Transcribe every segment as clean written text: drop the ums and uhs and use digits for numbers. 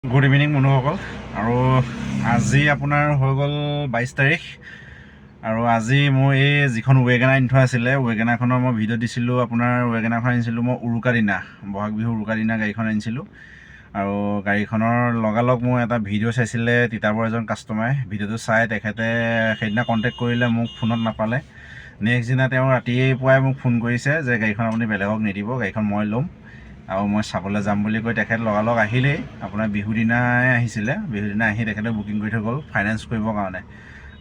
good evening বন্ধুসকল আৰু আজি আপোনাৰ হৈ গ'ল 22 তাৰিখ আৰু আজি মোৰ এই যিখন ৱেগনাৰ আনি থোৱা আছিলে ৱেগনাৰখনৰ মই ভিডিঅ' দিছিলোঁ আপোনাৰ ৱেগনাৰখন আনিছিলোঁ মই উৰুকা দিনা বহাগ বিহুৰ উৰুকা দিনা গাড়ীখন আনিছিলোঁ আৰু গাড়ীখনৰ লগালগ মোৰ এটা ভিডিঅ' চাইছিলে তিতাবৰ এজন কাষ্টমাৰে ভিডিঅ'টো চাই তেখেতে সেইদিনা কণ্টেক্ট কৰিলে মোক ফোনত নাপালে নেক্সট দিনা তেওঁ ৰাতিপুৱাই মোক ফোন কৰিছে যে গাড়ীখন আপুনি বেলেগক নিদিব গাড়ীখন মই ল'ম আৰু মই চাবলৈ যাম বুলি কৈ তেখেত লগালগ আহিলেই আপোনাৰ বিহু দিনাই আহিছিলে বিহু দিনা আহি তেখেতে বুকিং কৰি থৈ গ'ল ফাইনেন্স কৰিবৰ কাৰণে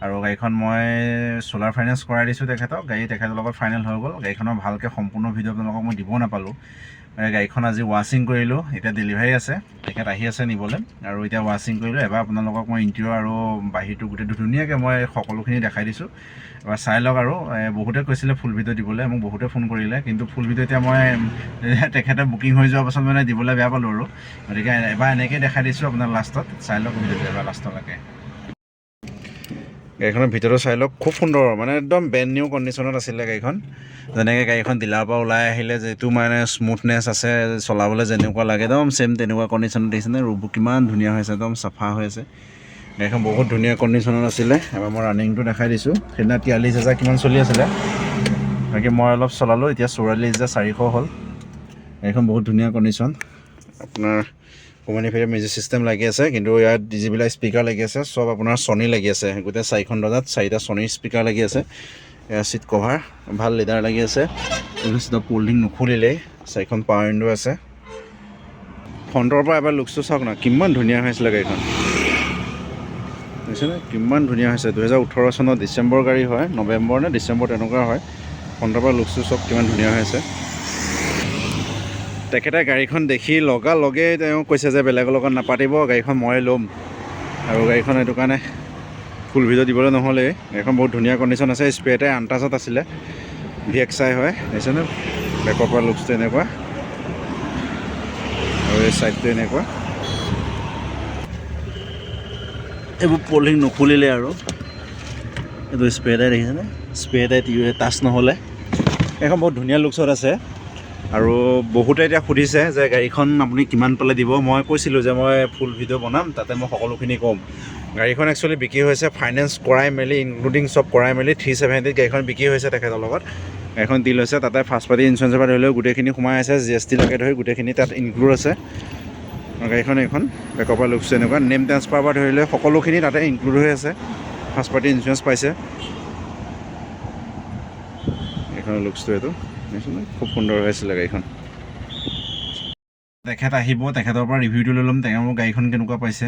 আৰু গাড়ীখন মই সোলাৰ ফাইনেন্স কৰাই দিছোঁ তেখেতক তেখেতৰ লগত ফাইনেল হৈ গ'ল গাড়ীখনৰ ভালকৈ সম্পূৰ্ণ ভিডিঅ' আপোনালোকক মই দিব নাপালোঁ গাড়ীখন আজি ৱাশ্বিং কৰিলোঁ এতিয়া ডেলিভাৰী আছে তেখেত আহি আছে নিবলৈ আৰু এতিয়া ৱাশ্বিং কৰিলোঁ এবাৰ আপোনালোকক মই ইণ্টেৰিয়ৰ আৰু বাহিৰটো গোটেইটো ধুনীয়াকৈ মই সকলোখিনি দেখাই দিছোঁ এবাৰ চাই লওক আৰু বহুতে কৈছিলে ফুল ভিডিঅ' দিবলৈ মোক বহুতে ফোন কৰিলে কিন্তু ফুল ভিডিঅ' এতিয়া মই তেখেতে বুকিং হৈ যোৱাৰ পাছত মানে দিবলৈ বেয়া পালোঁ আৰু গতিকে এবাৰ এনেকৈ দেখাই দিছোঁ আপোনাৰ লাষ্টত চাই লওক ভিডিঅ'টো এবাৰ লাষ্টলৈকে গাড়ীখনৰ ভিতৰতো চাই লওক খুব সুন্দৰ মানে একদম ব্ৰেণ্ড নিউ কণ্ডিশ্যনত আছিলে গাড়ীখন যেনেকৈ গাড়ীখন ডিলাৰৰ পৰা ওলাই আহিলে যিটো মানে স্মুথনেছ আছে চলাবলৈ যেনেকুৱা লাগে একদম ছেম তেনেকুৱা কণ্ডিশ্যনত দেখিছেনে ৰুববোৰ কিমান ধুনীয়া হৈছে একদম চাফা হৈ আছে গাড়ীখন বহুত ধুনীয়া কণ্ডিশ্যনত আছিলে এবাৰ মই ৰানিংটো দেখাই দিছোঁ সেইদিনা 43,000 কিমান চলি আছিলে বাকী মই অলপ চলালোঁ এতিয়া 44,400 হ'ল গাড়ীখন বহুত ধুনীয়া কণ্ডিশ্যন আপোনাৰ কোম্পানী ফেৰ মিউজিক চিষ্টেম লাগি আছে কিন্তু ইয়াত যিবিলাক স্পীকাৰ লাগি আছে চব আপোনাৰ ছনী লাগি আছে গোটেই 4খন দৰ্জাত 4টা ছনীৰ স্পীকাৰ লাগি আছে এয়া চিট কভাৰ ভাল লিডাৰ লাগি আছে পুলিং নুখুলিলেই 4খন পাৱাৰ উইণ্ডো আছে ফ্ৰণ্টৰ পৰা এবাৰ লুকছটো চাওক না কিমান ধুনীয়া হৈছিলে গাড়ীখন বুজিছেনে কিমান ধুনীয়া হৈছে 2018 চনত ডিচেম্বৰ গাড়ী হয় নৱেম্বৰ নে ডিচেম্বৰ তেনেকুৱা হয় ফ্ৰণ্টৰ পৰা লুকছটো চব কিমান ধুনীয়া হৈছে তেখেতে গাড়ীখন দেখি লগে তেওঁ কৈছে যে বেলেগৰ লগত নাপাতিব গাড়ীখন মই ল'ম আৰু গাড়ীখন সেইটো কাৰণে ফুল ভিডিঅ' দিবলৈ নহ'লেই গাড়ীখন বহুত ধুনীয়া কণ্ডিশ্যন আছে স্পেয়াৰতে আনটাছত আছিলে VXI হয় দেখিছেনে বেকৰ পৰা লুকছটো এনেকুৱা আৰু এই ছাইডটো এনেকুৱা এইবোৰ পলিং নুখুলিলে আৰু এইটো স্পেয়াৰটাই দেখিছেনে স্পেয়াৰটাই টাচ নহ'লে এইখন বহুত ধুনীয়া লুকছত আছে আৰু বহুতে এতিয়া সুধিছে যে গাড়ীখন আপুনি কিমান পালে দিব মই কৈছিলোঁ যে মই ফুল ভিডিঅ' বনাম তাতে মই সকলোখিনি ক'ম গাড়ীখন একচুৱেলি বিক্ৰী হৈছে ফাইনেন্স কৰাই মেলি ইনক্লুডিং চব কৰাই মেলি 370 গাড়ীখন বিক্ৰী হৈছে তেখেতৰ লগত গাড়ীখন ডিল হৈছে তাতে ফাৰ্ষ্ট পাৰ্টি ইঞ্চুৰেঞ্চৰ পৰা ধৰি লৈ গোটেইখিনি সোমাই আছে GST-লৈকে ধৰি গোটেইখিনি তাত ইনক্লুড আছে গাড়ীখন এইখন বেকৰ পৰা লুকছটো এনেকুৱা নেম ট্ৰান্সফাৰ পৰা ধৰি লৈ সকলোখিনি তাতে ইনক্লুড হৈ আছে ফাৰ্ষ্ট পাৰ্টি ইঞ্চুৰেঞ্চ পাইছে এইখনৰ লুকছটো এইটো খুব সুন্দৰ হৈ আছিলে গাড়ীখন তেখেত আহিব তেখেতৰ পৰা ৰিভিউটো লৈ ল'ম তেওঁ গাড়ীখন কেনেকুৱা পাইছে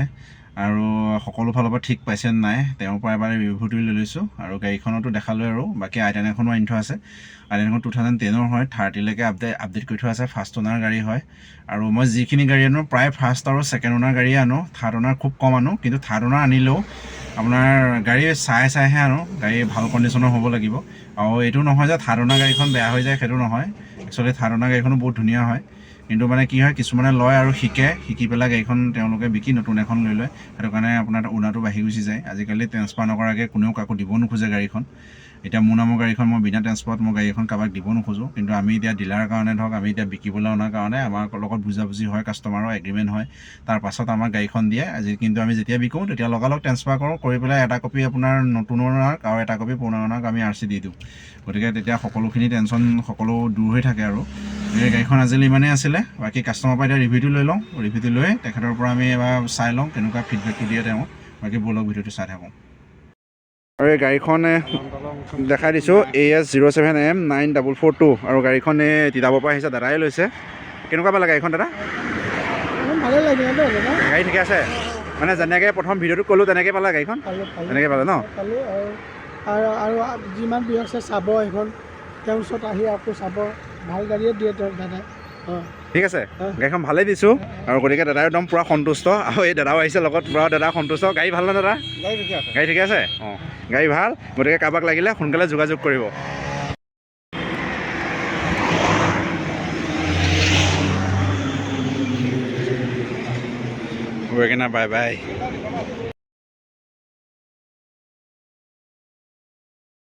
আৰু সকলো ফালৰ পৰা ঠিক পাইছে নাই তেওঁৰ পৰা এবাৰ ৰিভিউটো লৈ লৈছোঁ আৰু গাড়ীখনতো দেখালোঁ আৰু বাকী I-10 এখনো আনি থোৱা আছে I-10খন 2010ৰ হয় 30লৈকে আপডেট কৰি থোৱা আছে ফাৰ্ষ্ট অ'নাৰ গাড়ী হয় আৰু মই যিখিনি গাড়ী আনো প্ৰায় ফাৰ্ষ্ট আৰু ছেকেণ্ড অ'নাৰ গাড়ী আনো থাৰ্ড অ'নাৰ খুব কম আনো কিন্তু থাৰ্ড অ'নাৰ আনিলেও আপোনাৰ গাড়ী চাইহে আনো গাড়ী ভাল কণ্ডিশ্যনৰ হ'ব লাগিব আৰু এইটো নহয় যে থাৰ্ড অ'নাৰ গাড়ীখন বেয়া হৈ যায় সেইটো নহয় একচুৱেলি থাৰ্ড অ'নাৰ গাড়ীখনো বহুত ধুনীয়া হয় কিন্তু মানে কি হয় কিছুমানে লয় আৰু শিকি পেলাই গাড়ীখন তেওঁলোকে বিকি নতুন এখন লৈ লয় সেইটো কাৰণে আপোনাৰ অ'নাৰটো বাঢ়ি গুচি যায় আজিকালি ট্ৰেন্সফাৰ নকৰাকৈ কোনেও কাকো দিব নোখোজে গাড়ীখন এতিয়া মোৰ নামৰ গাড়ীখন মই বিনা ট্ৰেন্সফাৰত মই গাড়ীখন কাৰোবাক দিব নোখোজোঁ কিন্তু আমি এতিয়া ডিলাৰৰ কাৰণে ধৰক আমি এতিয়া বিকিবলৈ অনাৰ কাৰণে আমাৰ লগত বুজাবুজি হয় কাষ্টমাৰৰ এগ্ৰিমেণ্ট হয় তাৰ পাছত আমাৰ গাড়ীখন দিয়ে কিন্তু আমি যেতিয়া বিকোঁ তেতিয়া লগালগ ট্ৰেন্সফাৰ কৰোঁ কৰি পেলাই এটা কপি আপোনাৰ নতুন অ'নাৰক আৰু এটা কপি পুৰণা অ'নাৰক আমি RC দি দিওঁ গতিকে তেতিয়া সকলোখিনি টেনশ্যন সকলো দূৰ হৈ থাকে আৰু এই গাড়ীখন আজিলৈ ইমানেই আছিলে বাকী কাষ্টমাৰৰ পৰা এতিয়া ৰিভিউটো লৈ লওঁ ৰিভিউটো লৈ তেখেতৰ পৰা আমি এবাৰ চাই লওঁ কেনেকুৱা ফিডবেকটো দিয়ে তেওঁ বাকী ব'লক ভিডিঅ'টো চাই থাকোঁ আৰু এই গাড়ীখন দেখাই দিছোঁ AS 07M 9442 আৰু গাড়ীখন তিতাবৰ পৰা আহিছে দাদাই লৈছে কেনেকুৱা পালে গাড়ীখন দাদা ভালে লাগিলে গাড়ী ঠিকে আছে মানে যেনেকৈ প্ৰথম ভিডিঅ'টো ক'লোঁ তেনেকৈ পালে গাড়ীখন তেনেকৈ পালে ন আৰু যিমান বিহু আছে চাব এইখন তেওঁৰ ওচৰত আহি আকৌ চাব ভাল গাড়ীয়ে দিয়ে তেওঁ দাদাই ঠিক আছে গাড়ীখন ভালেই দিছোঁ আৰু গতিকে দাদাই একদম পূৰা সন্তুষ্ট আৰু এই দাদাও আহিছে লগত পূৰা দাদা সন্তুষ্ট গাড়ী ভাল নে দাদা গাড়ী ঠিকে আছে গাড়ী ভাল গতিকে কাৰোবাক লাগিলে সোনকালে যোগাযোগ কৰিব ৱেগনাৰ বাই বাই